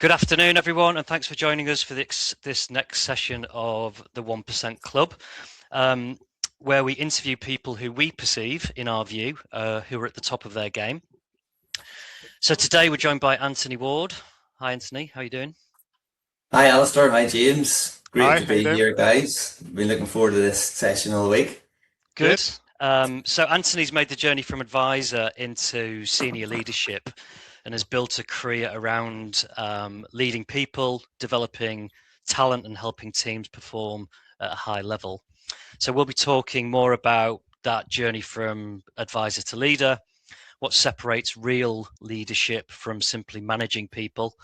Good afternoon, everyone, and thanks for joining us for this next session of the 1% Club, where we interview people who we perceive, in our view, who are at the top of their game. So today we're joined by Anthony Ward. Hi, Anthony. How are you doing? Hi, Alistair. Hi, James. Great Hi, to how you be doing? here, guys. Been looking forward to this session all week. Good. So Anthony's made the journey from advisor into senior leadership and has built a career around leading people, developing talent and helping teams perform at a high level. So we'll be talking more about that journey from advisor to leader, what separates real leadership from simply managing people,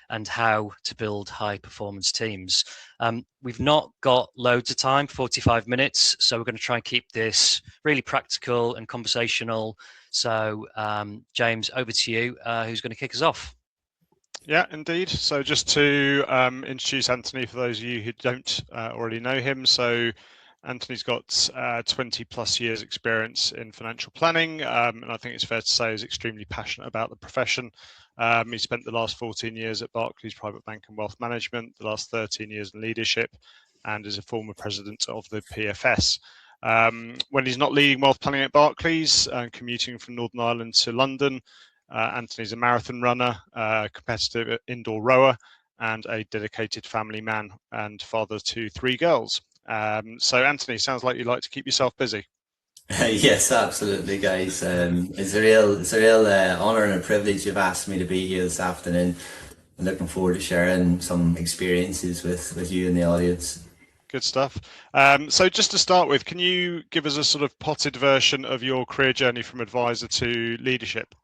and how to build high performance teams. We've not got loads of time, 45 minutes, so we're going to try and keep this really practical and conversational. So James, over to you. Who's going to kick us off? Yeah, indeed. So just to introduce Anthony for those of you who don't already know him. So Anthony's got 20 plus years experience in financial planning, and I think it's fair to say he's extremely passionate about the profession. He spent the last 14 years at Barclays Private Bank and Wealth Management, the last 13 years in leadership, and is a former president of the PFS. When he's not leading wealth planning at Barclays, commuting from Northern Ireland to London, Anthony's a marathon runner, competitive indoor rower, and a dedicated family man and father to 3 girls. So Anthony, sounds like you like to keep yourself busy. Yes, absolutely, guys. It's a real honor and a privilege you've asked me to be here this afternoon. I'm looking forward to sharing some experiences with you and the audience. Good stuff. So just to start with, can you give us a sort of potted version of your career journey from advisor to leadership?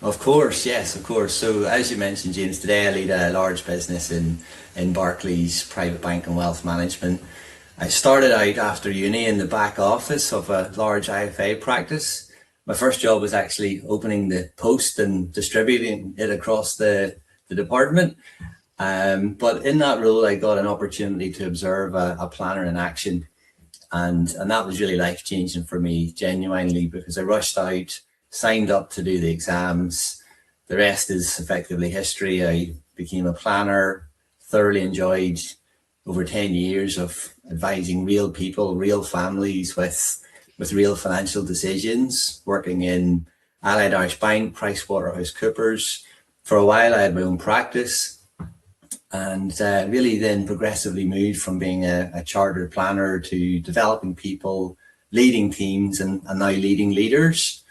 Of course, yes, of course. So as you mentioned, James, today I lead a large business in Barclays Private Bank and Wealth Management. I started out after uni in the back office of a large IFA practice. My first job was actually opening the post and distributing it across the department. But in that role, I got an opportunity to observe a planner in action. And that was really life-changing for me, genuinely, because I rushed out, signed up to do the exams. The rest is effectively history. I became a planner, thoroughly enjoyed over 10 years of advising real people, real families with real financial decisions, working in Allied Irish Bank, PricewaterhouseCoopers. For a while, I had my own practice and really then progressively moved from being a chartered planner to developing people, leading teams, and now leading leaders.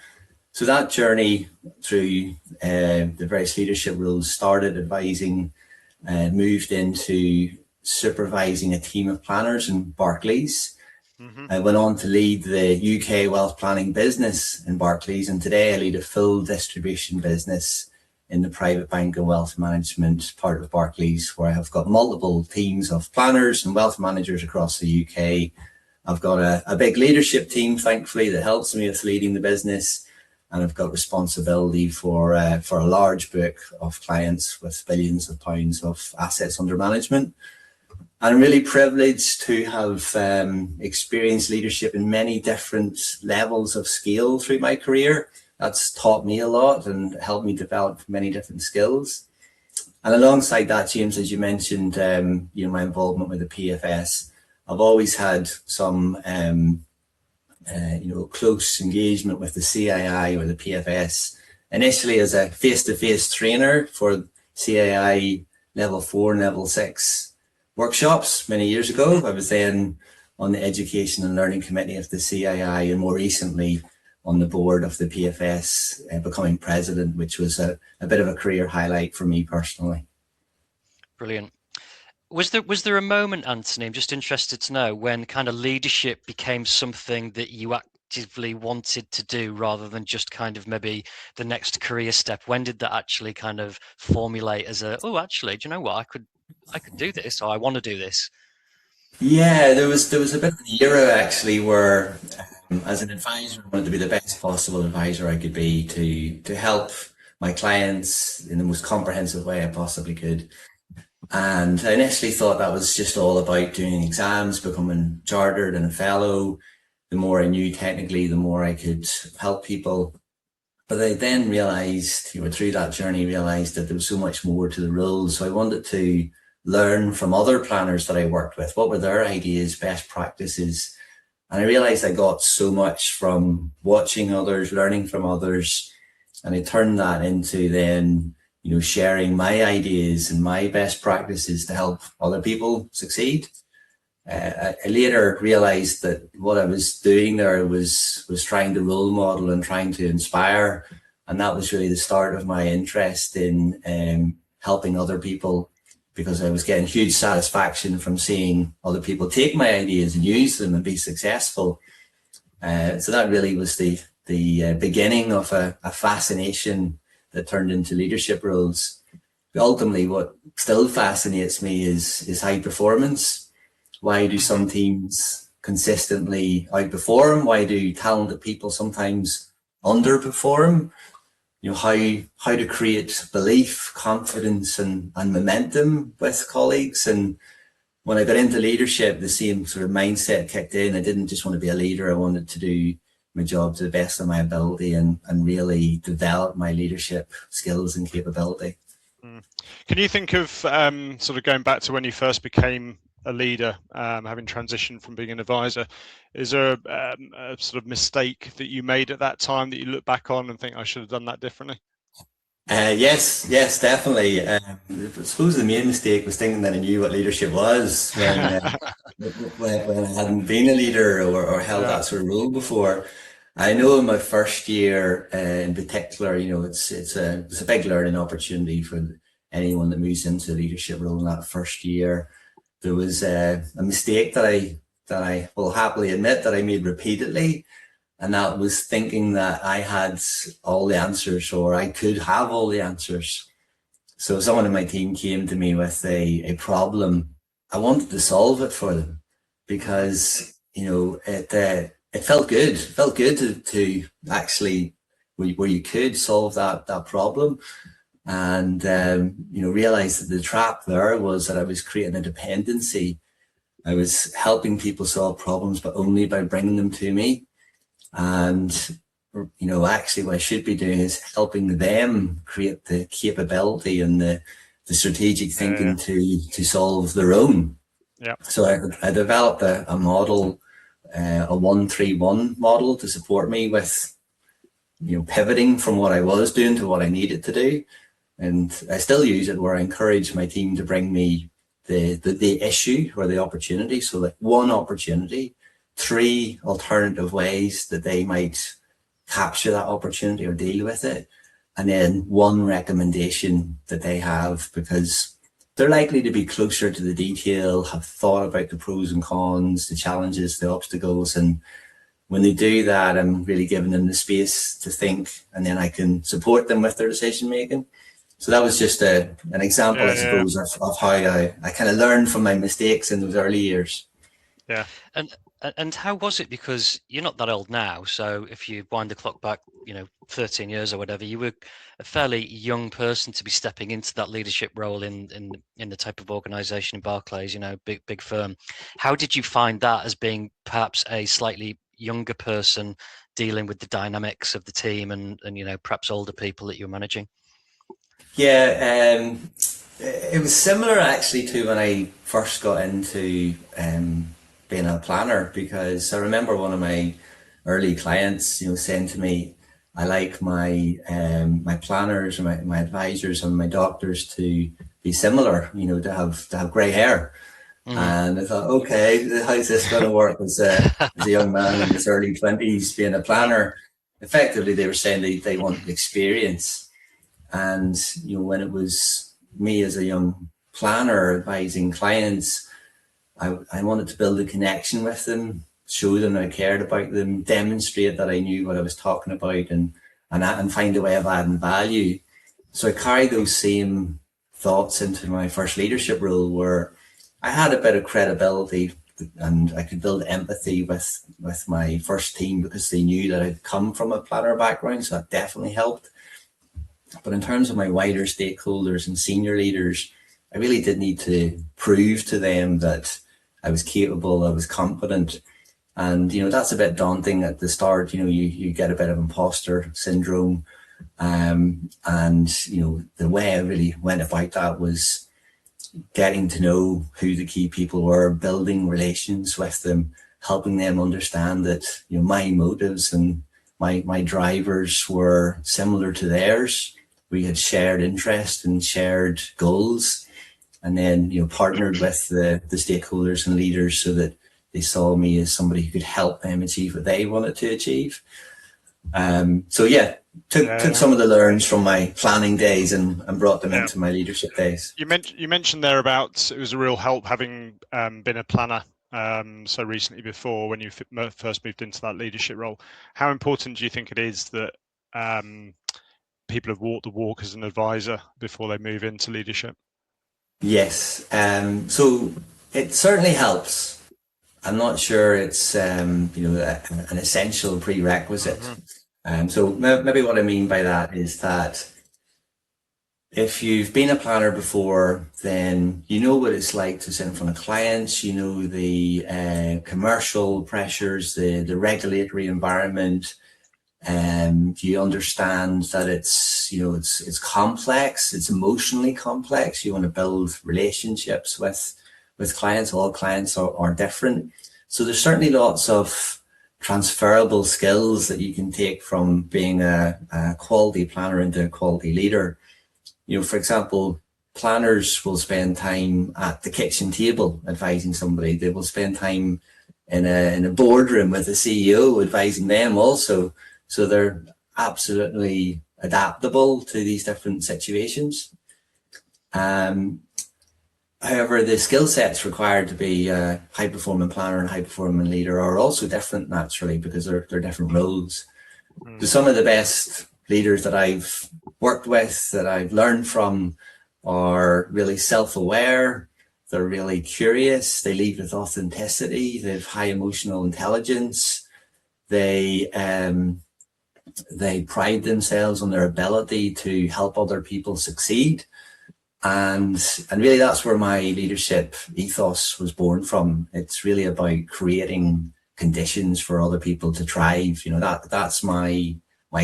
So that journey through the various leadership roles started advising, moved into supervising a team of planners in Barclays. I went on to lead the UK wealth planning business in Barclays, and today I lead a full distribution business in the private bank and wealth management part of Barclays, where I have got multiple teams of planners and wealth managers across the UK. I've got a big leadership team, thankfully, that helps me with leading the business, and I've got responsibility for a large book of clients with billions of pounds of assets under management. I'm really privileged to have experienced leadership in many different levels of scale through my career. That's taught me a lot and helped me develop many different skills. And alongside that, James, as you mentioned, my involvement with the PFS, I've always had some, close engagement with the CII or the PFS. Initially as a face-to-face trainer for CII level 4 and level 6 workshops many years ago. I was then on the Education and Learning Committee of the CII, and more recently on the board of the PFS, becoming president, which was a bit of a career highlight for me personally. Brilliant. Was there a moment, Anthony, I'm just interested to know, when kind of leadership became something that you actively wanted to do rather than just kind of maybe the next career step? When did that actually kind of formulate as actually, do you know what, I could do this, or I want to do this? Yeah, there was a bit of an era actually where, as an advisor, I wanted to be the best possible advisor I could be to help my clients in the most comprehensive way I possibly could. And I initially thought that was just all about doing exams, becoming chartered and a fellow. The more I knew technically, the more I could help people. But I then realized, through that journey, realized that there was so much more to the role. So I wanted to learn from other planners that I worked with. What were their ideas, best practices? And I realized I got so much from watching others, learning from others. And I turned that into then, sharing my ideas and my best practices to help other people succeed. I later realized that what I was doing there was trying to role model and trying to inspire. And that was really the start of my interest in helping other people, because I was getting huge satisfaction from seeing other people take my ideas and use them and be successful. So that really was the beginning of a fascination that turned into leadership roles. But ultimately, what still fascinates me is high performance. Why do some teams consistently outperform? Why do talented people sometimes underperform? How to create belief, confidence, and momentum with colleagues. And when I got into leadership, the same sort of mindset kicked in. I didn't just want to be a leader. I wanted to do my job to the best of my ability and really develop my leadership skills and capability. Can you think of sort of going back to when you first became a leader, having transitioned from being an advisor? Is there a sort of mistake that you made at that time that you look back on and think, I should have done that differently? Yes, definitely. I suppose the main mistake was thinking that I knew what leadership was when I hadn't been a leader or held that sort of role before. I know in my first year in particular, it's a big learning opportunity for anyone that moves into a leadership role in that first year. There was a mistake that I will happily admit that I made repeatedly, and that was thinking that I had all the answers, or I could have all the answers. So someone in my team came to me with a problem. I wanted to solve it for them because, it felt good. It felt good to actually, where you could solve that problem. And, realized that the trap there was that I was creating a dependency. I was helping people solve problems, but only by bringing them to me. And, actually what I should be doing is helping them create the capability and the strategic thinking to solve their own. Yeah. So I developed a model, a 1-3-1 model to support me with, pivoting from what I was doing to what I needed to do. And I still use it where I encourage my team to bring me the issue or the opportunity. So like 1 opportunity, 3 alternative ways that they might capture that opportunity or deal with it, and then 1 recommendation that they have, because they're likely to be closer to the detail, have thought about the pros and cons, the challenges, the obstacles. And when they do that, I'm really giving them the space to think, and then I can support them with their decision making. So that was just an example, I suppose, of how I kind of learned from my mistakes in those early years. Yeah. And how was it? Because you're not that old now, so if you wind the clock back, 13 years or whatever, you were a fairly young person to be stepping into that leadership role in the type of organisation in Barclays, big firm. How did you find that as being perhaps a slightly younger person dealing with the dynamics of the team and perhaps older people that you're managing? Yeah, it was similar actually to when I first got into being a planner, because I remember one of my early clients, saying to me, I like my my planners and my advisors and my doctors to be similar, to have grey hair. And I thought, okay, how's this going to work as a young man in his early 20s being a planner? Effectively, they were saying they wanted experience. And, when it was me as a young planner advising clients, I wanted to build a connection with them, show them I cared about them, demonstrate that I knew what I was talking about, and find a way of adding value. So I carried those same thoughts into my first leadership role, where I had a bit of credibility and I could build empathy with my first team because they knew that I'd come from a planner background. So that definitely helped. But in terms of my wider stakeholders and senior leaders, I really did need to prove to them that I was capable, I was competent. And, that's a bit daunting at the start. You get a bit of imposter syndrome. And the way I really went about that was getting to know who the key people were, building relations with them, helping them understand that my motives and my drivers were similar to theirs. We had shared interest and shared goals, and then partnered with the stakeholders and leaders so that they saw me as somebody who could help them achieve what they wanted to achieve. Took some of the learns from my planning days and brought them into my leadership days. You mentioned there about it was a real help having been a planner so recently before when you first moved into that leadership role. How important do you think it is that people have walked the walk as an advisor before they move into leadership? Yes, so it certainly helps. I'm not sure it's an essential prerequisite. So maybe what I mean by that is that if you've been a planner before, then you know what it's like to sit in front of clients. You know the commercial pressures, the regulatory environment. You understand that it's complex. It's emotionally complex. You want to build relationships with clients. All clients are different. So there's certainly lots of transferable skills that you can take from being a quality planner into a quality leader. For example, planners will spend time at the kitchen table advising somebody. They will spend time in a boardroom with the CEO advising them also. So they're absolutely adaptable to these different situations. However, the skill sets required to be a high-performing planner and high-performing leader are also different naturally because they're different roles. So some of the best leaders that I've worked with, that I've learned from, are really self-aware. They're really curious. They lead with authenticity. They have high emotional intelligence. They pride themselves on their ability to help other people succeed. And really that's where my leadership ethos was born from. It's really about creating conditions for other people to thrive. That's my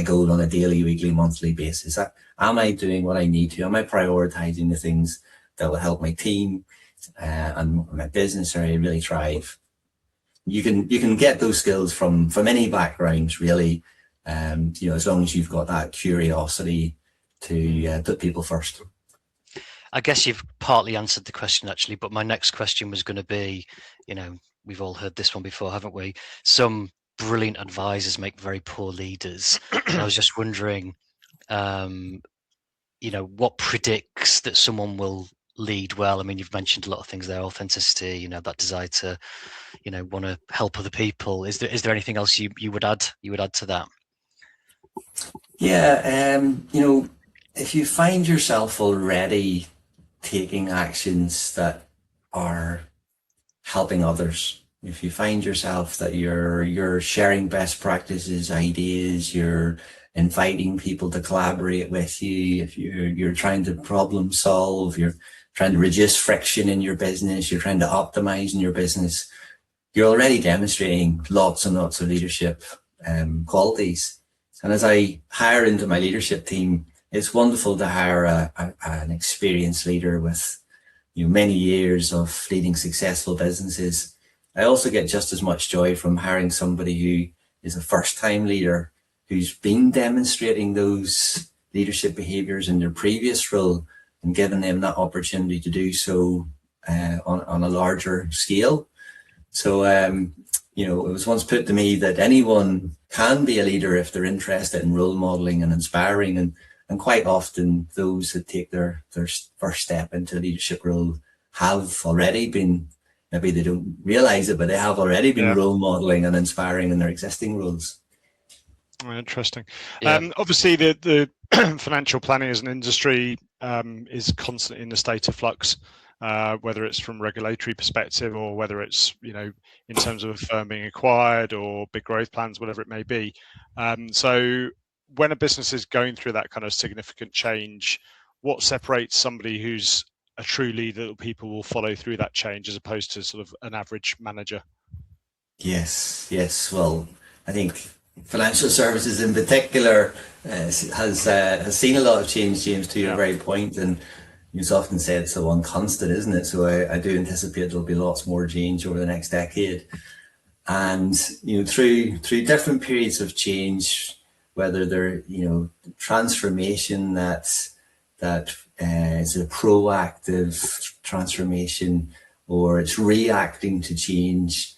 goal on a daily, weekly, monthly basis. Am I doing what I need to? Am I prioritizing the things that will help my team and my business area really thrive? You can get those skills from any backgrounds, really. As long as you've got that curiosity to put people first. I guess you've partly answered the question actually, but my next question was going to be, we've all heard this one before, haven't we? Some brilliant advisors make very poor leaders. And I was just wondering, what predicts that someone will lead well? I mean, you've mentioned a lot of things there: authenticity, that desire to, want to help other people. Is there anything else you would add to that? Yeah, if you find yourself already taking actions that are helping others, if you find yourself that you're sharing best practices, ideas, you're inviting people to collaborate with you, if you're trying to problem solve, you're trying to reduce friction in your business, you're trying to optimize in your business, you're already demonstrating lots and lots of leadership qualities. And as I hire into my leadership team, it's wonderful to hire an experienced leader with many years of leading successful businesses. I also get just as much joy from hiring somebody who is a first-time leader, who's been demonstrating those leadership behaviors in their previous role and giving them that opportunity to do so on a larger scale. So, it was once put to me that anyone can be a leader if they're interested in role modeling and inspiring. And quite often those that take their first step into a leadership role have already been, maybe they don't realize it, but they have already been role modeling and inspiring in their existing roles. Interesting. Yeah. Obviously, the financial planning as an industry is constantly in a state of flux, whether it's from regulatory perspective or whether it's in terms of a firm being acquired or big growth plans, whatever it may be. So when a business is going through that kind of significant change, what separates somebody who's a true leader that people will follow through that change as opposed to sort of an average manager? Yes. Well, I think financial services in particular has seen a lot of change, James, to your very point, and you often say it's the one constant, isn't it? So I do anticipate there'll be lots more change over the next decade. And through different periods of change, whether they're transformation that is a proactive transformation or it's reacting to change,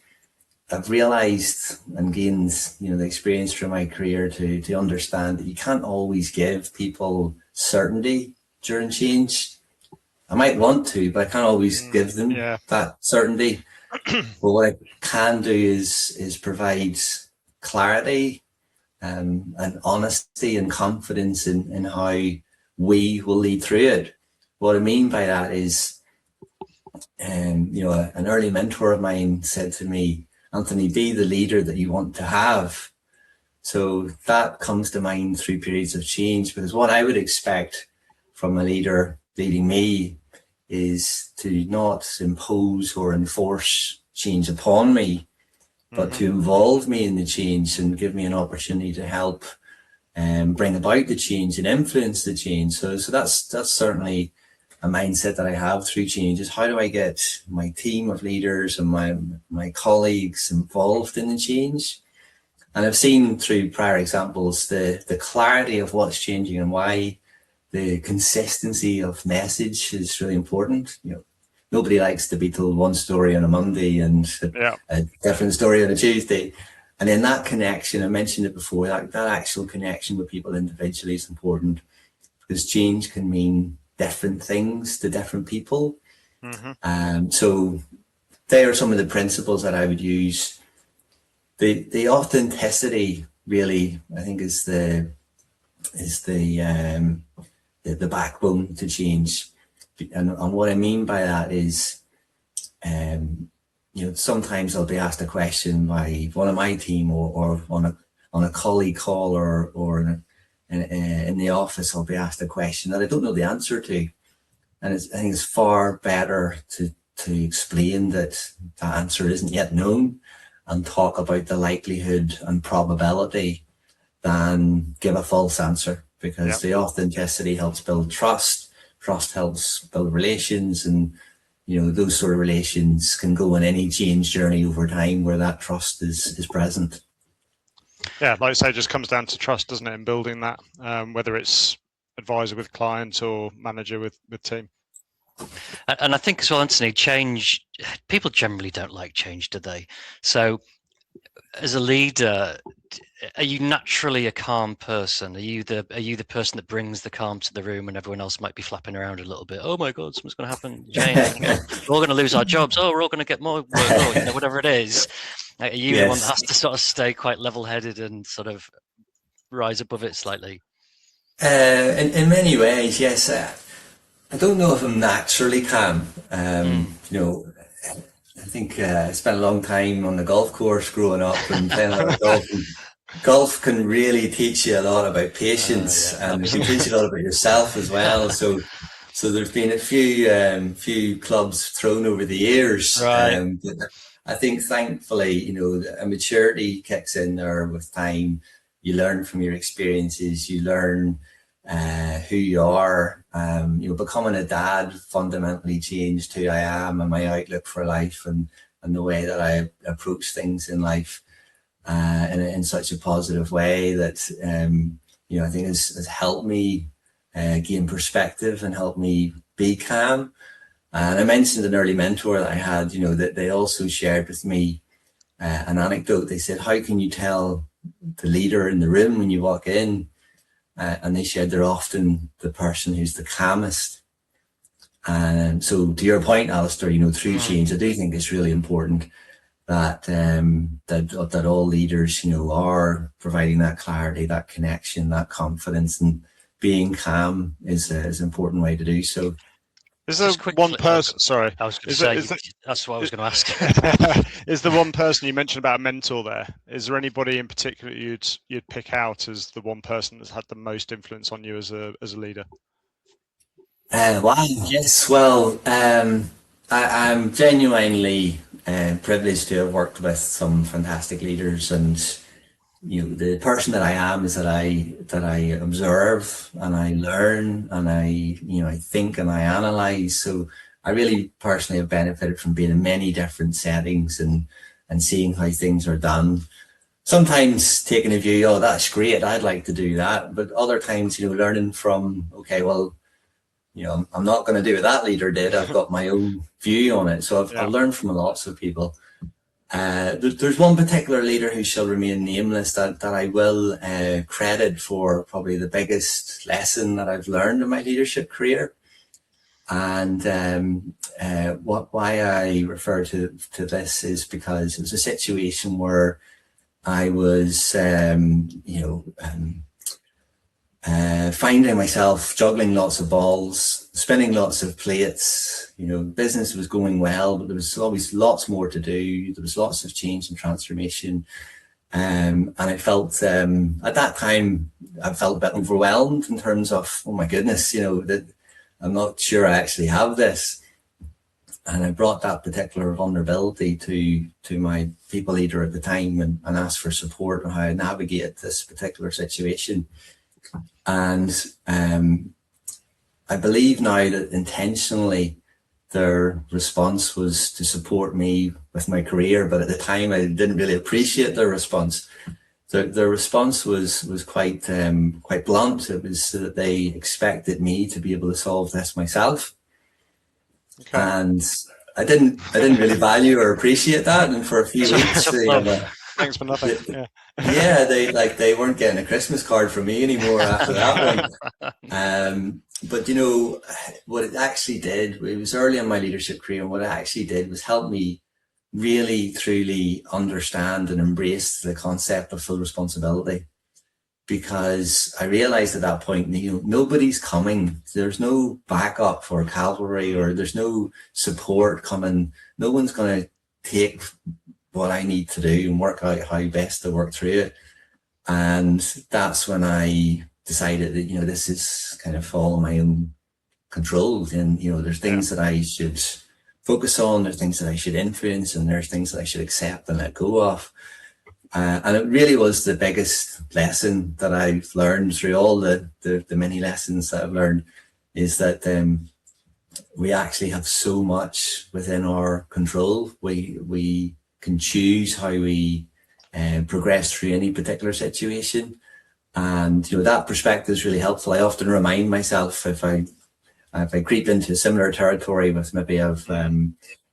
I've realized and gained the experience through my career to understand that you can't always give people certainty during change. I might want to, but I can't always give them that certainty. But what I can do is provide clarity and honesty and confidence in how we will lead through it. What I mean by that is, an early mentor of mine said to me, Anthony, be the leader that you want to have. So that comes to mind through periods of change, because what I would expect from a leader leading me is to not impose or enforce change upon me, but to involve me in the change and give me an opportunity to help bring about the change and influence the change. So that's certainly a mindset that I have through change, is how do I get my team of leaders and my colleagues involved in the change? And I've seen through prior examples the clarity of what's changing and why. The consistency of message is really important. Nobody likes to be told one story on a Monday and a different story on a Tuesday. And in that connection, I mentioned it before, that actual connection with people individually is important, because change can mean different things to different people. So they are some of the principles that I would use. The authenticity really, I think, is the backbone to change. And what I mean by that is, sometimes I'll be asked a question by one of my team or on a colleague call or in the office, I'll be asked a question that I don't know the answer to. And I think it's far better to explain that the answer isn't yet known and talk about the likelihood and probability than give a false answer. Because the authenticity helps build trust helps build relations, and those sort of relations can go on any change journey over time where that trust is present. Yeah, like I say, it just comes down to trust, doesn't it, in building that, whether it's advisor with client or manager with team. And I think as well, Anthony, change, people generally don't like change, do they? So as a leader, are you naturally a calm person? Are you the person that brings the calm to the room when everyone else might be flapping around a little bit? Oh my God, something's going to happen. Change. We're all going to lose our jobs. Oh, we're all going to get more work. Oh, whatever it is. Are you the one that has to sort of stay quite level-headed and sort of rise above it slightly? In many ways, yes. I don't know if I'm naturally calm. I think I spent a long time on the golf course growing up and playing a lot of golf. Golf can really teach you a lot about patience, and it can teach you a lot about yourself as well. So there's been a few clubs thrown over the years. Right. I think thankfully, a maturity kicks in there with time. You learn from your experiences. You learn who you are. Becoming a dad fundamentally changed who I am and my outlook for life and the way that I approach things in life in such a positive way that I think has helped me gain perspective and helped me be calm. And I mentioned an early mentor that I had, that they also shared with me an anecdote. They said, how can you tell the leader in the room when you walk in? And they shared they're often the person who's the calmest. And so to your point, Alistair, through change, I do think it's really important that that all leaders, are providing that clarity, that connection, that confidence, and being calm is an important way to do so. Is there one person? Sorry, I was going to say that's what I was going to ask. Is the one person you mentioned about a mentor there? Is there anybody in particular you'd pick out as the one person that's had the most influence on you as a leader? Wow. Yes. Well, I'm genuinely privileged to have worked with some fantastic leaders, and the person that I am is that I observe and I learn and I think and I analyze. So I really personally have benefited from being in many different settings and seeing how things are done. Sometimes taking a view, oh, that's great, I'd like to do that. But other times, learning from, okay, well, I'm not going to do what that leader did. I've got my own view on it. So I've learned from lots of people. There's one particular leader who shall remain nameless that I will credit for probably the biggest lesson that I've learned in my leadership career. And why I refer to this is because it was a situation where I was, finding myself juggling lots of balls, spinning lots of plates. Business was going well, but there was always lots more to do. There was lots of change and transformation. And I felt, at that time, I felt a bit overwhelmed in terms of, oh my goodness, that I'm not sure I actually have this. And I brought that particular vulnerability to my people leader at the time and asked for support on how I navigate this particular situation. And I believe now that intentionally their response was to support me with my career, but at the time I didn't really appreciate their response. Their response was quite blunt. It was that they expected me to be able to solve this myself. Okay. And I didn't really value or appreciate that. And for a few weeks, thanks for nothing. Yeah, they weren't getting a Christmas card from me anymore after that one. But what it actually did, it was early in my leadership career, and what it actually did was help me really truly understand and embrace the concept of full responsibility. Because I realized at that point, nobody's coming. There's no backup for cavalry, or there's no support coming. No one's going to take what I need to do and work out how best to work through it. And that's when I decided that, this is kind of all in my own control. And, there's things that I should focus on, there's things that I should influence, and there's things that I should accept and let go of. And it really was the biggest lesson that I've learned through all the many lessons that I've learned, is that we actually have so much within our control. We can choose how we progress through any particular situation. And, that perspective is really helpful. I often remind myself, if I creep into a similar territory with maybe I've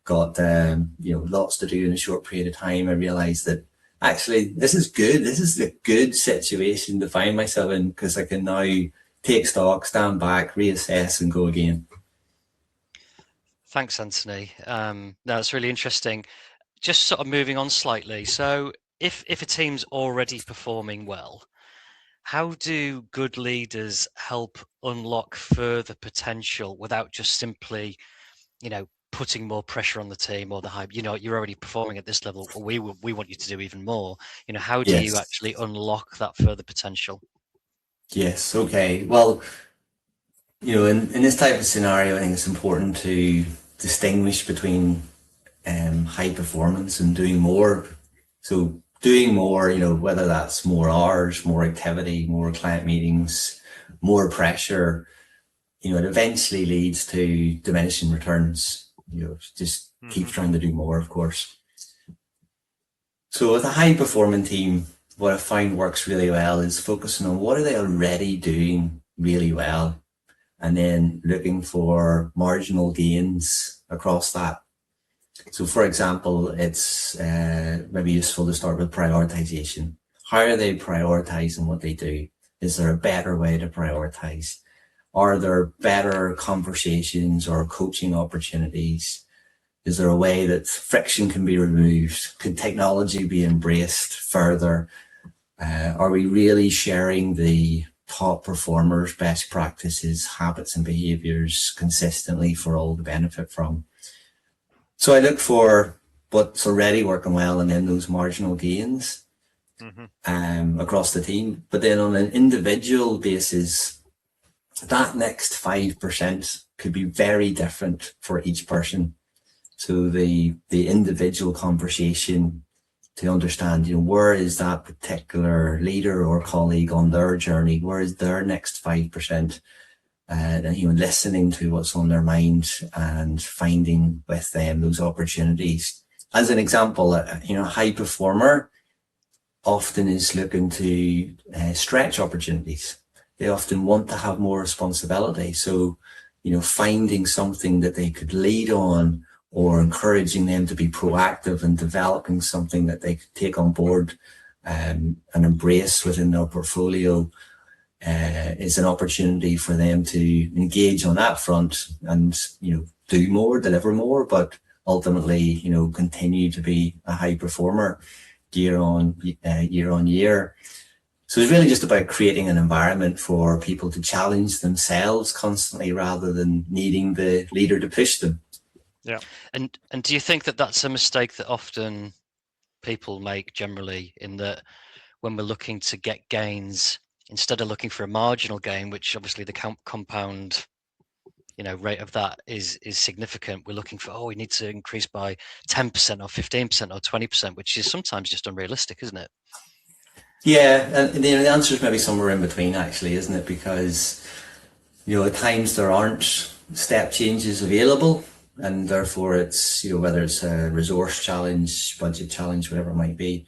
got, lots to do in a short period of time, I realize that actually this is good. This is a good situation to find myself in, because I can now take stock, stand back, reassess and go again. Thanks, Anthony. No, it's really interesting. Just sort of moving on slightly. So if a team's already performing well, how do good leaders help unlock further potential without just simply, putting more pressure on the team or the hype? You're already performing at this level, but we want you to do even more. How do you actually unlock that further potential? Yes. Okay. Well, in this type of scenario, I think it's important to distinguish between high performance and doing more. So doing more, whether that's more hours, more activity, more client meetings, more pressure, it eventually leads to diminishing returns. Just keep trying to do more, of course. So with a high performing team, what I find works really well is focusing on what are they already doing really well, and then looking for marginal gains across that. So for example, it's maybe useful to start with prioritization. How are they prioritizing what they do? Is there a better way to prioritize? Are there better conversations or coaching opportunities? Is there a way that friction can be removed? Could technology be embraced further? Are we really sharing the top performers' best practices, habits and behaviors consistently for all to benefit from? So I look for what's already working well and then those marginal gains across the team. But then on an individual basis, that next 5% could be very different for each person. So the individual conversation to understand, where is that particular leader or colleague on their journey? Where is their next 5%? And listening to what's on their mind and finding with them those opportunities. As an example, a high performer often is looking to stretch opportunities. They often want to have more responsibility. So, finding something that they could lead on, or encouraging them to be proactive and developing something that they could take on board and embrace within their portfolio is an opportunity for them to engage on that front and, do more, deliver more, but ultimately, continue to be a high performer year on year. So it's really just about creating an environment for people to challenge themselves constantly rather than needing the leader to push them. Yeah. And do you think that that's a mistake that often people make generally, in that when we're looking to get gains, instead of looking for a marginal gain, which obviously the compound rate of that is significant, we're looking for, we need to increase by 10% or 15% or 20%, which is sometimes just unrealistic, isn't it? Yeah, and the answer is maybe somewhere in between, actually, isn't it? Because at times there aren't step changes available, and therefore it's whether it's a resource challenge, budget challenge, whatever it might be,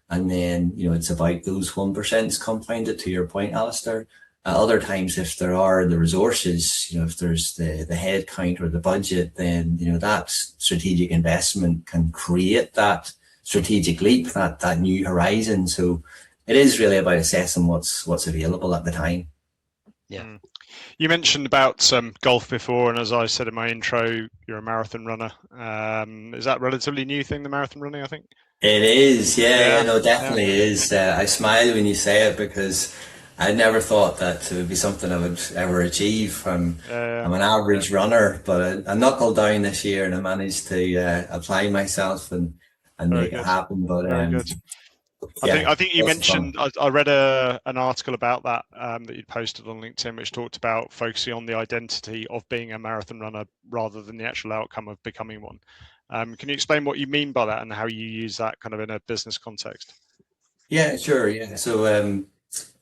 and then it's about those 1% compounded, to your point, Alistair. Other times, if there are the resources, if there's the head count or the budget, then that strategic investment can create that strategic leap, that new horizon. So it is really about assessing what's available at the time. Yeah. You mentioned about golf before, and as I said in my intro, you're a marathon runner. Is that a relatively new thing, the marathon running, I think? It is, yeah, no, definitely is. I smile when you say it, because I never thought that it would be something I would ever achieve. I'm an average runner, but I knuckled down this year and I managed to apply myself and make it happen. But very good. I think you mentioned, I read an article about that that you'd posted on LinkedIn, which talked about focusing on the identity of being a marathon runner rather than the actual outcome of becoming one. Can you explain what you mean by that and how you use that kind of in a business context? Yeah, sure. Yeah. So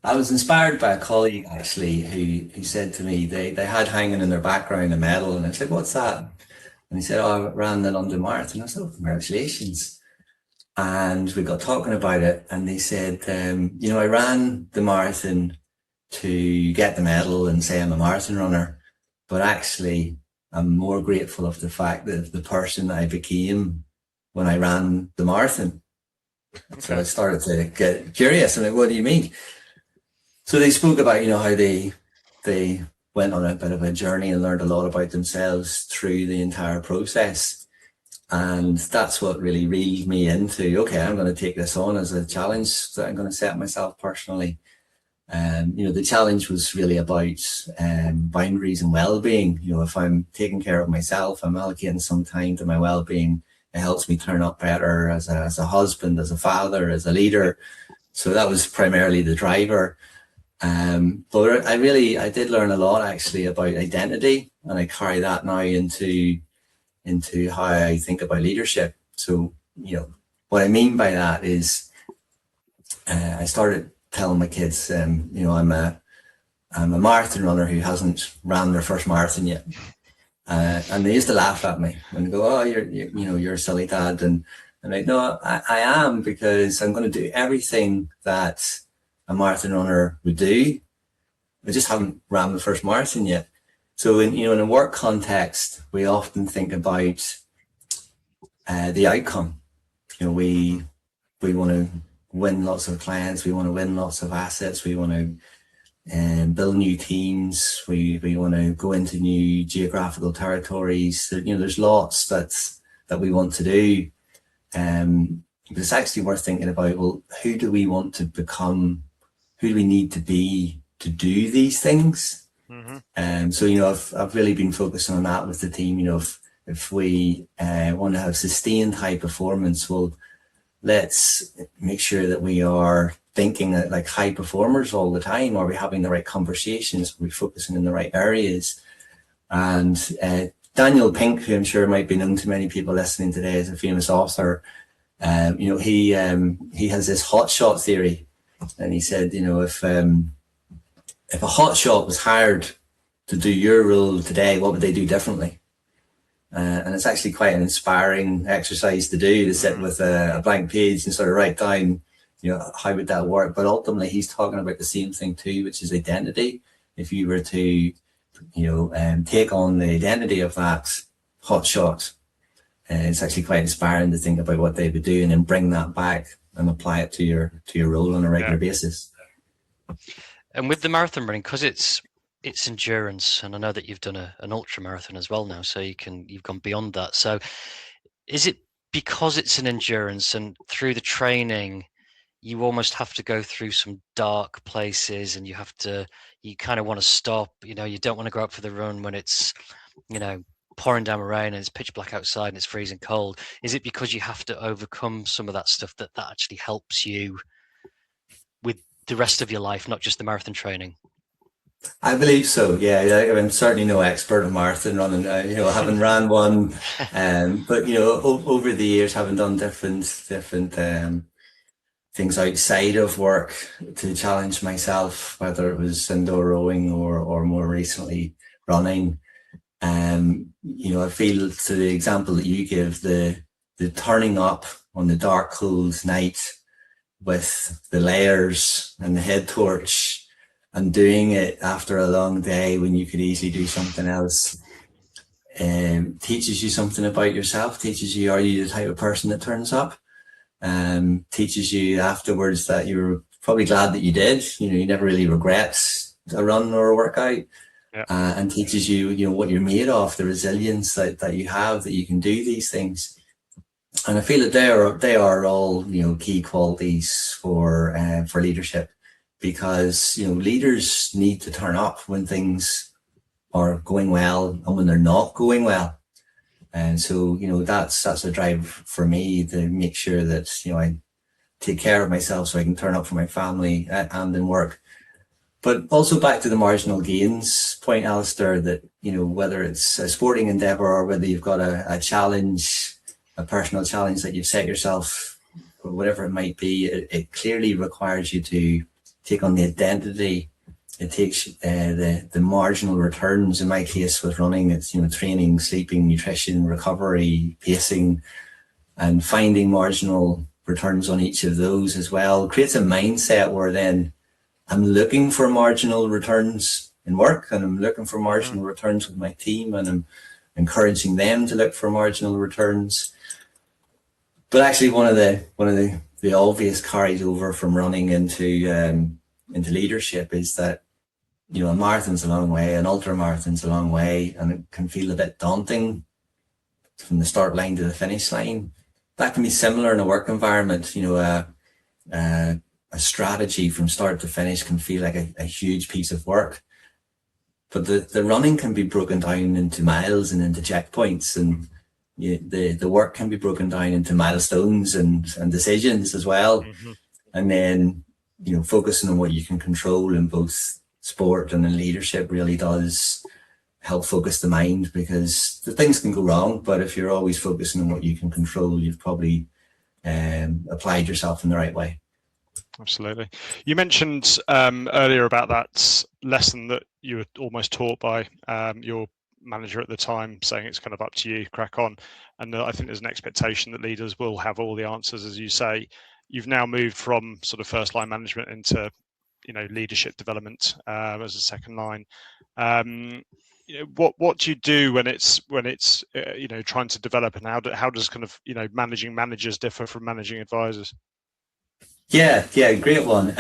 I was inspired by a colleague, actually, who said to me they had hanging in their background a medal, and I said, "What's that?" And he said, "Oh, I ran the London Marathon." I said, "Oh, congratulations." And we got talking about it, and they said, I ran the marathon to get the medal and say I'm a marathon runner, but actually I'm more grateful of the fact that the person that I became when I ran the marathon. Okay. So I started to get curious. I'm like, what do you mean? So they spoke about, how they went on a bit of a journey and learned a lot about themselves through the entire process. And that's what really reeled me into, okay, I'm going to take this on as a challenge that I'm going to set myself personally. The challenge was really about boundaries and well-being. If I'm taking care of myself, I'm allocating some time to my well-being. It helps me turn up better as a husband, as a father, as a leader. So that was primarily the driver. But I did learn a lot, actually, about identity, and I carry that now into how I think about leadership. So, what I mean by that is I started telling my kids, I'm a marathon runner who hasn't ran their first marathon yet. And they used to laugh at me and go, "Oh, you're a silly dad." And I'm like, "No, I am, because I'm going to do everything that a marathon runner would do. I just haven't ran the first marathon yet." So in a work context, we often think about the outcome. We want to win lots of clients, we want to win lots of assets, we want to build new teams, we want to go into new geographical territories. There's lots that we want to do. But it's actually worth thinking about, well, who do we want to become? Who do we need to be to do these things? Mm-hmm. So I've really been focusing on that with the team. If we want to have sustained high performance, well, let's make sure that we are thinking like high performers all the time. Are we having the right conversations? Are we focusing in the right areas? And Daniel Pink, who I'm sure might be known to many people listening today, is a famous author. He has this hot shot theory, and he said, if a hot shot was hired to do your role today, what would they do differently? And it's actually quite an inspiring exercise to do, to sit with a blank page and sort of write down, how would that work? But ultimately, he's talking about the same thing too, which is identity. If you were to, take on the identity of that hot shot, it's actually quite inspiring to think about what they would do and then bring that back and apply it to your role on a regular basis. And with the marathon running, because it's endurance, and I know that you've done an ultra marathon as well now, so you've gone beyond that. So is it because it's an endurance, and through the training you almost have to go through some dark places, and you kind of want to stop, you don't want to go out for the run when it's pouring down rain and it's pitch black outside and it's freezing cold? Is it because you have to overcome some of that stuff that actually helps you with the rest of your life, not just the marathon training? I believe so. Yeah, I'm certainly no expert in marathon running. I haven't ran one, but over the years, having done different things outside of work to challenge myself, whether it was indoor rowing or more recently running. I feel, to the example that you give, the turning up on the dark, cold night with the layers and the head torch, and doing it after a long day when you could easily do something else, teaches you something about yourself, teaches you, are you the type of person that turns up? Teaches you afterwards that you're probably glad that you did. You never really regret a run or a workout. Yeah. And teaches you, what you're made of, the resilience that you have, that you can do these things. And I feel that they are all, key qualities for leadership, because, leaders need to turn up when things are going well and when they're not going well. And so, that's a drive for me, to make sure that, I take care of myself so I can turn up for my family and in work. But also back to the marginal gains point, Alistair, that, whether it's a sporting endeavor or whether you've got a challenge, a personal challenge that you've set yourself, or whatever it might be, it clearly requires you to take on the identity. It takes the marginal returns. In my case with running, it's, training, sleeping, nutrition, recovery, pacing, and finding marginal returns on each of those as well. Creates a mindset where then I'm looking for marginal returns in work, and I'm looking for marginal returns with my team, and I'm encouraging them to look for marginal returns. But actually, one of the obvious carries over from running into leadership is that, a marathon's a long way, an ultra marathon's a long way, and it can feel a bit daunting from the start line to the finish line. That can be similar in a work environment. A strategy from start to finish can feel like a huge piece of work, but the running can be broken down into miles and into checkpoints, and the work can be broken down into milestones and decisions as well. Mm-hmm. And then, focusing on what you can control in both sport and in leadership really does help focus the mind, because the things can go wrong, but if you're always focusing on what you can control, you've probably applied yourself in the right way. Absolutely. You mentioned earlier about that lesson that you were almost taught by your manager at the time, saying it's kind of up to you, crack on. And I think there's an expectation that leaders will have all the answers, as you say. You've now moved from sort of first line management into, leadership development as a second line. What do you do when it's trying to develop, and how does kind of managing managers differ from managing advisors? Yeah, great one.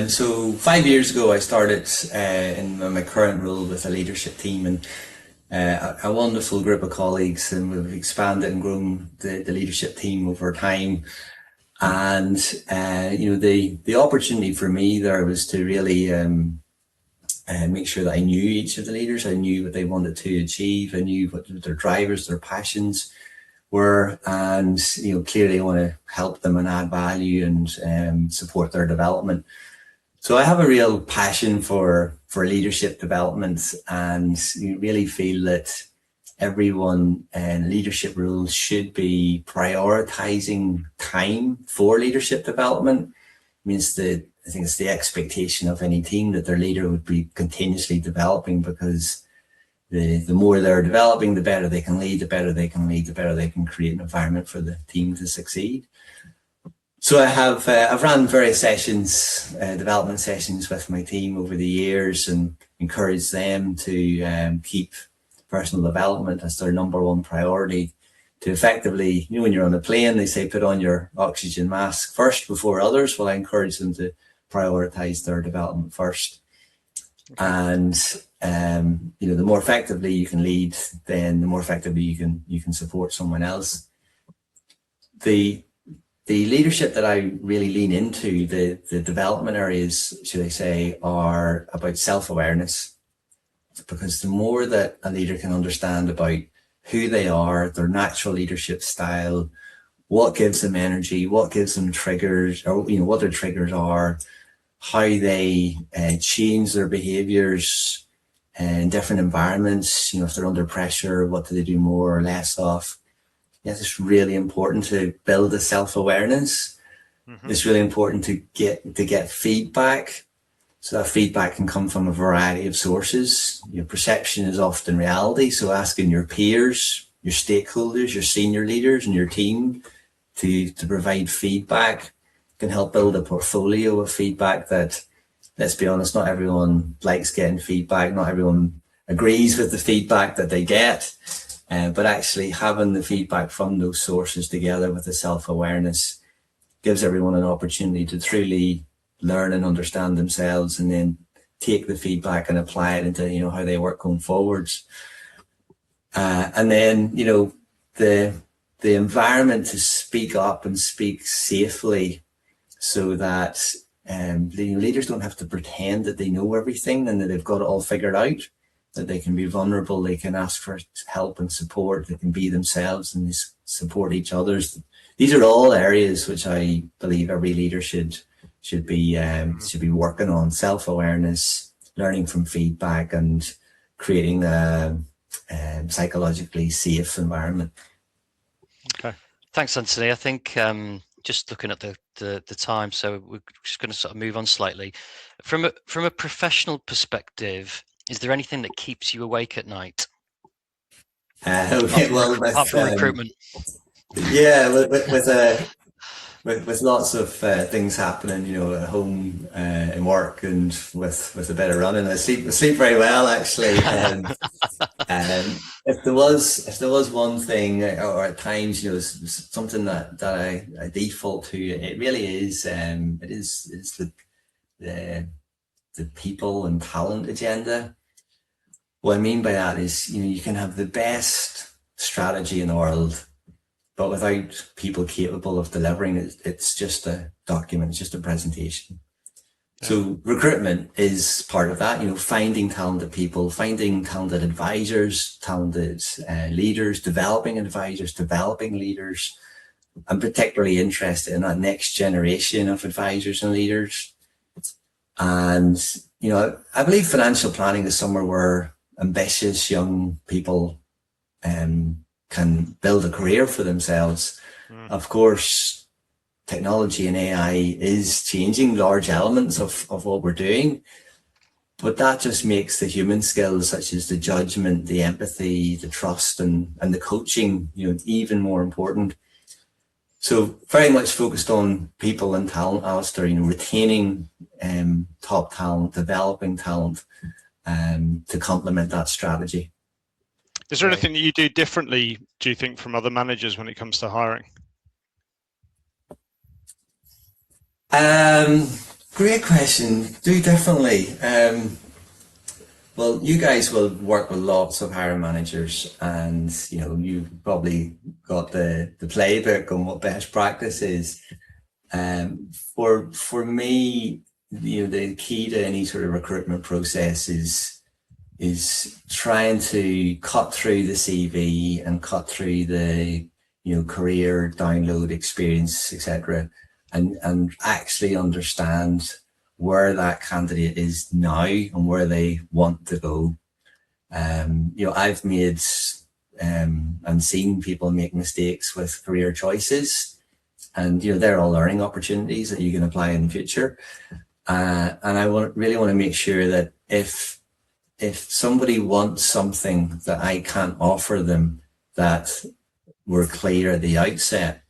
So 5 years ago, I started in my current role with a leadership team, and a wonderful group of colleagues, and we've expanded and grown the leadership team over time. And the opportunity for me there was to really make sure that I knew each of the leaders. I knew what they wanted to achieve. I knew what their drivers, their passions were, and clearly I want to help them and add value and support their development. So I have a real passion for leadership development, and really feel that everyone in leadership roles should be prioritizing time for leadership development. It means that I think it's the expectation of any team that their leader would be continuously developing, because the more they're developing, the better they can lead, the better they can lead, the better they can create an environment for the team to succeed. So I've run various sessions, development sessions with my team over the years, and encouraged them to keep personal development as their #1 priority. To effectively, when you're on a plane, they say put on your oxygen mask first before others. Well, I encourage them to prioritize their development first. Okay. And the more effectively you can lead, then the more effectively you can support someone else. The leadership that I really lean into, the development areas, should I say, are about self-awareness. Because the more that a leader can understand about who they are, their natural leadership style, what gives them energy, what gives them triggers, or what their triggers are, how they change their behaviors in different environments. If they're under pressure, what do they do more or less of? Yes, it's really important to build a self-awareness. Mm-hmm. It's really important to get feedback. So that feedback can come from a variety of sources. Your perception is often reality. So asking your peers, your stakeholders, your senior leaders and your team to provide feedback can help build a portfolio of feedback that, let's be honest, not everyone likes getting feedback. Not everyone agrees with the feedback that they get. But actually having the feedback from those sources together with the self-awareness gives everyone an opportunity to truly learn and understand themselves, and then take the feedback and apply it into how they work going forwards. And then the environment to speak up and speak safely, so that the leaders don't have to pretend that they know everything and that they've got it all figured out. That they can be vulnerable, they can ask for help and support, they can be themselves and support each other. These are all areas which I believe every leader should be working on: self-awareness, learning from feedback, and creating a psychologically safe environment. Okay, thanks, Anthony. I think just looking at the time, so we're just going to sort of move on slightly. From a professional perspective, is there anything that keeps you awake at night? Okay, well, apart from recruitment. Yeah, with lots of things happening, at home, in work, and with a bit of running, I sleep very well, actually. If there was one thing, or at times, something that I default to, it really is the people and talent agenda. What I mean by that is, you can have the best strategy in the world, but without people capable of delivering it, it's just a document, it's just a presentation. Yeah. So recruitment is part of that, finding talented people, finding talented advisors, talented leaders, developing advisors, developing leaders. I'm particularly interested in that next generation of advisors and leaders. And, I believe financial planning is somewhere where ambitious young people can build a career for themselves. Of course, technology and AI is changing large elements of what we're doing, but that just makes the human skills, such as the judgment, the empathy, the trust, and the coaching, even more important. So very much focused on people and talent, Alistair, retaining top talent, developing talent, to complement that strategy. Is there anything that you do differently, do you think, from other managers when it comes to hiring? Great question. Do differently. Well, you guys will work with lots of hiring managers, and you probably got the playbook on what best practice is. For me, the key to any sort of recruitment process is trying to cut through the CV and cut through the career download experience, etc., and actually understand where that candidate is now and where they want to go. I've made and seen people make mistakes with career choices, and they're all learning opportunities that you can apply in the future. And I really want to make sure that if somebody wants something that I can't offer them, that we're clear at the outset.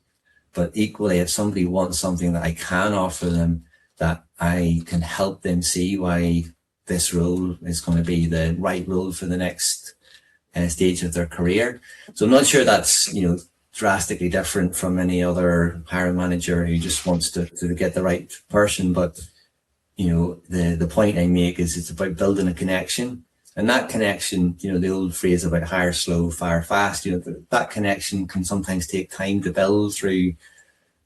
But equally, if somebody wants something that I can offer them, that I can help them see why this role is going to be the right role for the next stage of their career. So I'm not sure that's drastically different from any other hiring manager who just wants to get the right person. But the point I make is it's about building a connection. And that connection, the old phrase about hire slow, fire fast, that connection can sometimes take time to build through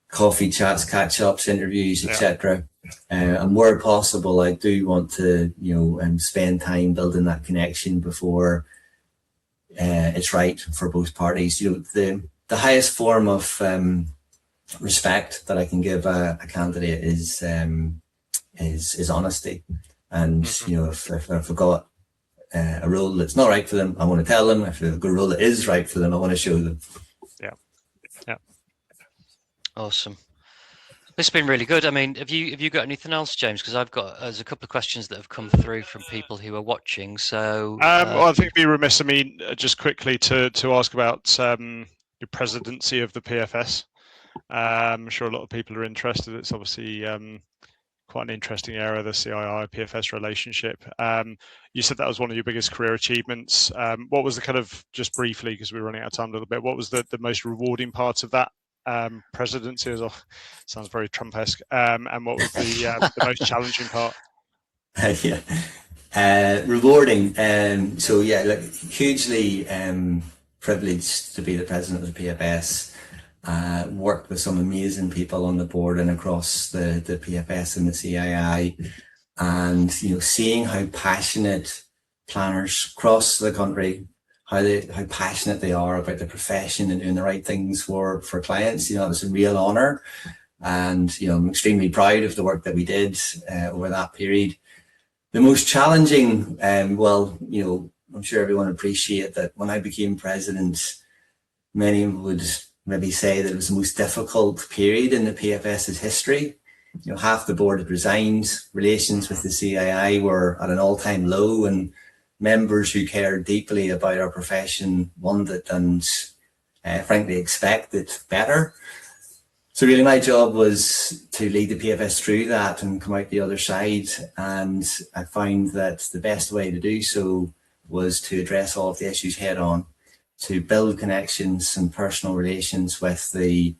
coffee chats, catch-ups, interviews, etc. And where possible, I do want to, spend time building that connection before it's right for both parties. The highest form of respect that I can give a candidate is honesty. And if I've got a role that's not right for them, I want to tell them. If I've got a role that is right for them, I want to show them. Yeah. Awesome. This has been really good. I mean, have you got anything else, James? Because there's a couple of questions that have come through from people who are watching. So, well, I think it'd be remiss. I mean, just quickly to ask about your presidency of the PFS. I'm sure a lot of people are interested. It's obviously quite an interesting area, the CII PFS relationship. You said that was one of your biggest career achievements. What was the kind of, just briefly, because we're running out of time a little bit, what was the most rewarding part of that presidency? Sounds very Trump-esque. And what was the most challenging part? Rewarding. So yeah, hugely privileged to be the president of the PFS. Worked with some amazing people on the board and across the PFS and the CII, and seeing how passionate planners across the country, how passionate they are about the profession and doing the right things for clients. It was a real honour, and I'm extremely proud of the work that we did over that period. The most challenging, I'm sure everyone appreciate that when I became president, many would maybe say that it was the most difficult period in the PFS's history. Half the board had resigned, relations with the CII were at an all-time low, and members who cared deeply about our profession wanted and frankly expected better. So really my job was to lead the PFS through that and come out the other side, and I found that the best way to do so was to address all of the issues head on, to build connections and personal relations with the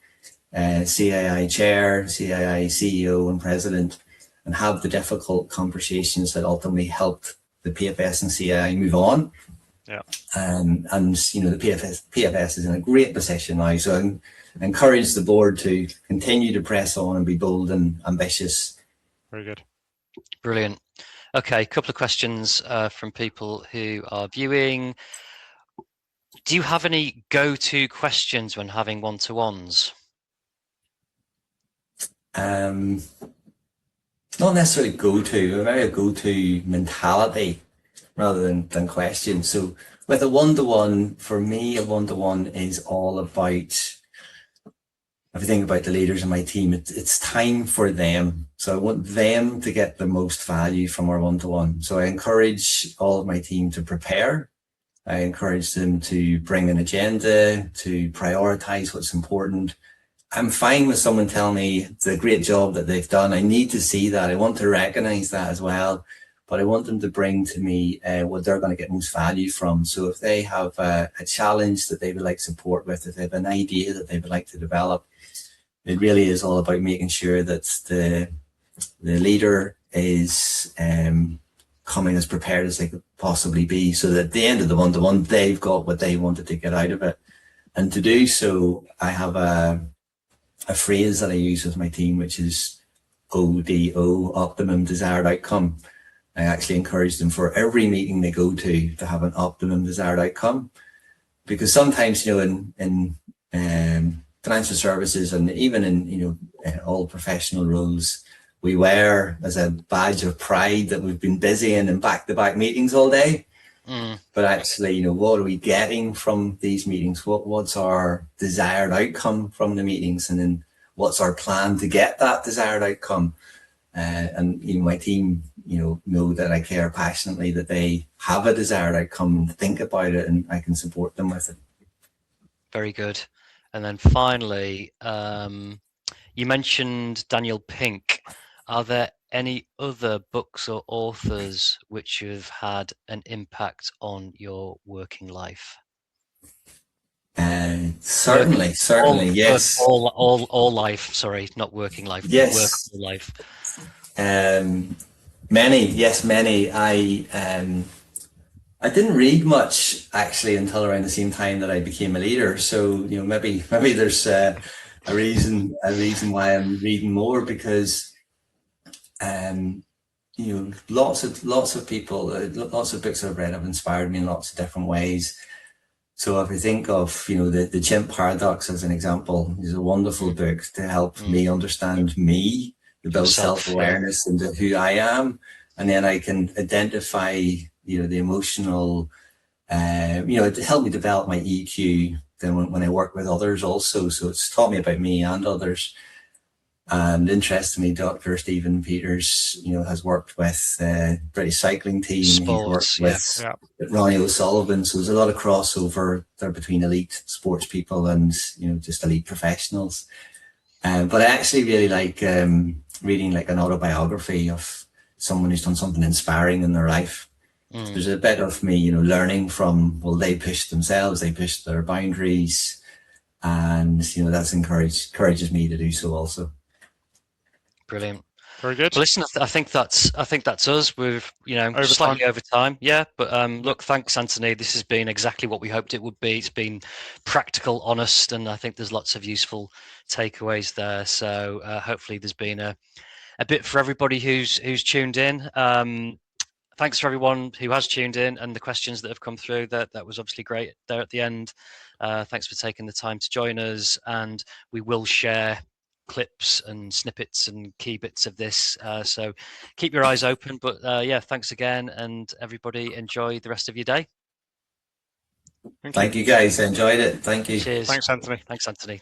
CII chair, CII CEO and president, and have the difficult conversations that ultimately helped the PFS and CII move on. Yeah. And the PFS is in a great position now. So I encourage the board to continue to press on and be bold and ambitious. Very good. Brilliant. Okay, a couple of questions from people who are viewing. Do you have any go-to questions when having one-to-ones? Not necessarily go-to, but a go-to mentality rather than questions. So with a one-to-one, for me, a one-to-one is all about, if I think about the leaders in my team, it's time for them. So I want them to get the most value from our one-to-one. So I encourage all of my team to prepare. I encourage them to bring an agenda, to prioritize what's important. I'm fine with someone telling me the great job that they've done. I need to see that. I want to recognize that as well. But I want them to bring to me what they're going to get most value from. So if they have a challenge that they would like support with, if they have an idea that they would like to develop, it really is all about making sure that the leader is coming as prepared as they could possibly be, so that at the end of the one-to-one, they've got what they wanted to get out of it. And to do so, I have a phrase that I use with my team, which is ODO, optimum desired outcome. I actually encourage them for every meeting they go to have an optimum desired outcome, because sometimes, in financial services and even in, all professional roles, we wear as a badge of pride that we've been busy in back-to-back meetings all day. but actually, you know, what are we getting from these meetings? What's our desired outcome from the meetings, and then what's our plan to get that desired outcome? And you know, my team, you know that I care passionately that they have a desired outcome and think about it, and I can support them with it. Very good. And then finally, you mentioned Daniel Pink. Are there any other books or authors which have had an impact on your working life? Certainly, yes. All life. Sorry, not working life. Yes. Work life. Many. I didn't read much actually until around the same time that I became a leader. So you know, maybe there's a reason why I'm reading more, because you know, lots of people, lots of books I've read have inspired me in lots of different ways. So if I think of, you know, the Chimp Paradox as an example, is a wonderful book to help me understand me, to build self-awareness into who I am, and then I can identify, you know, the emotional, you know, to help me develop my EQ then when I work with others also. So it's taught me about me and others. And interestingly, Dr. Stephen Peters, you know, has worked with British cycling team. Sports, he's worked with Ronnie O'Sullivan. So there's a lot of crossover there between elite sports people and, you know, just elite professionals. But I actually really like reading like an autobiography of someone who's done something inspiring in their life. So there's a bit of me, you know, learning from, well, they pushed themselves, they pushed their boundaries, and, you know, that's encourages me to do so also. Brilliant. Very good. Well, listen, I think that's us. We're, you know, slightly over time. Yeah, but look, thanks, Anthony. This has been exactly what we hoped it would be. It's been practical, honest, and I think there's lots of useful takeaways there. So hopefully there's been a bit for everybody who's tuned in. Thanks for everyone who has tuned in and the questions that have come through. That was obviously great there at the end. Thanks for taking the time to join us, and we will share clips and snippets and key bits of this, so keep your eyes open. But yeah, thanks again, and everybody enjoy the rest of your day. Thank you guys, I enjoyed it. Thank you. Cheers. Thanks, Anthony. Thanks, Anthony.